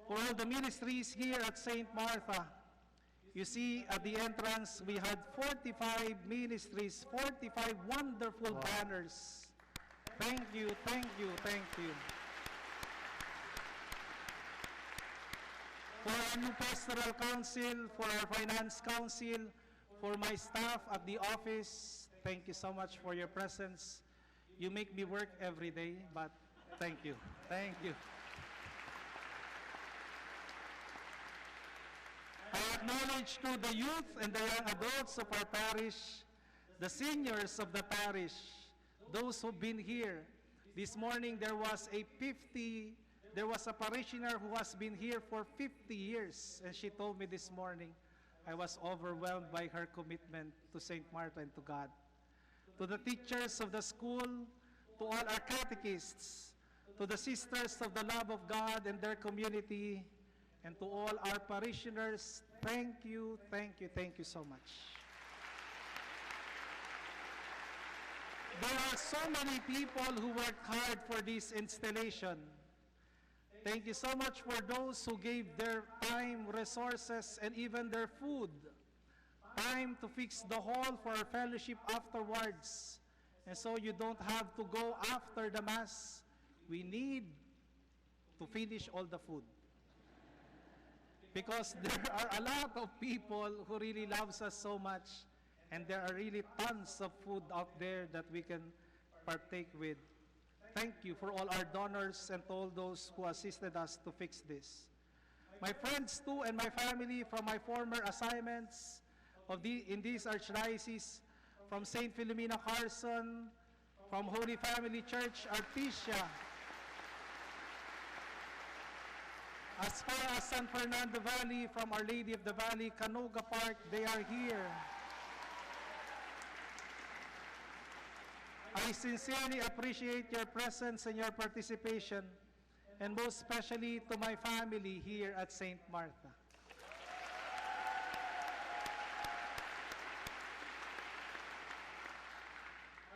For all the ministries here at St. Martha, you see at the entrance we had 45 ministries, 45 wonderful banners. Thank you, thank you, thank you. For our new pastoral council, for our finance council, for my staff at the office, thank you so much for your presence. You make me work every day, but thank you. Thank you. I acknowledge to the youth and the young adults of our parish, the seniors of the parish, those who've been here. This morning there was a parishioner who has been here for 50 years, and she told me this morning, I was overwhelmed by her commitment to St. Martha and to God. To the teachers of the school, to all our catechists, to the sisters of the love of God and their community, and to all our parishioners, thank you, thank you, thank you so much. There are so many people who worked hard for this installation. Thank you so much for those who gave their time, resources, and even their food. Time to fix the hall for our fellowship afterwards. And so you don't have to go after the Mass. We need to finish all the food. Because there are a lot of people who really loves us so much, and there are really tons of food out there that we can partake with. Thank you for all our donors and all those who assisted us to fix this. My friends too and my family from my former assignments in this archdiocese, from St. Philomena Carson, from Holy Family Church, Artesia. As far as San Fernando Valley, from Our Lady of the Valley, Canoga Park, they are here. I sincerely appreciate your presence and your participation, and most especially to my family here at St. Martha.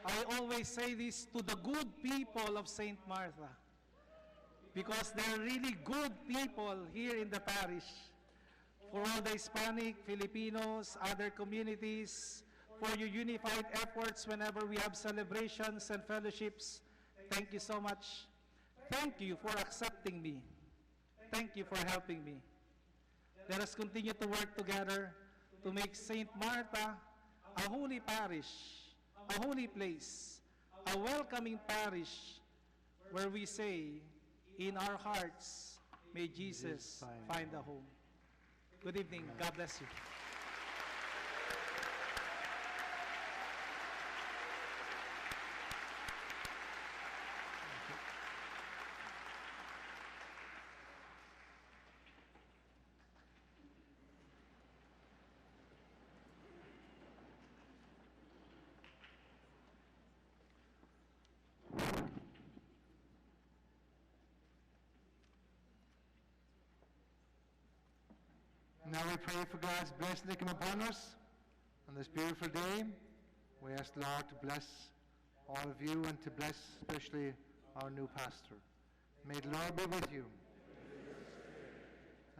I always say this to the good people of St. Martha, because they're really good people here in the parish. For all the Hispanic, Filipinos, other communities, for your unified efforts whenever we have celebrations and fellowships, thank you so much. Thank you for accepting me. Thank you for helping me. Let us continue to work together to make St. Martha a holy parish, a holy place, a welcoming parish where we say, in our hearts, may Jesus find a home. Good evening. God bless you. Now we pray for God's blessing to come upon us on this beautiful day. We ask the Lord to bless all of you and to bless especially our new pastor. May the Lord be with you.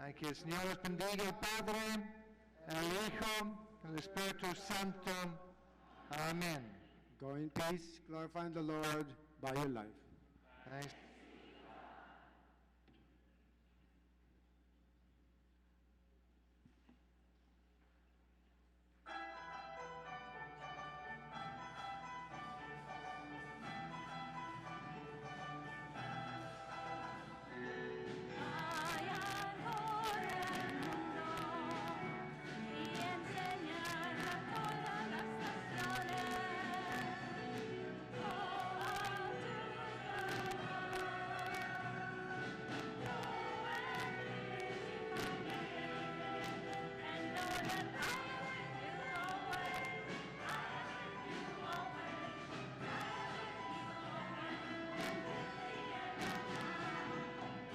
Thank you. El Señor os bendiga, el Padre, el Hijo, el Espíritu Santo. Amen. Go in peace, glorifying the Lord by your life. Thanks.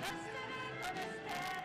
Destiny gonna stand.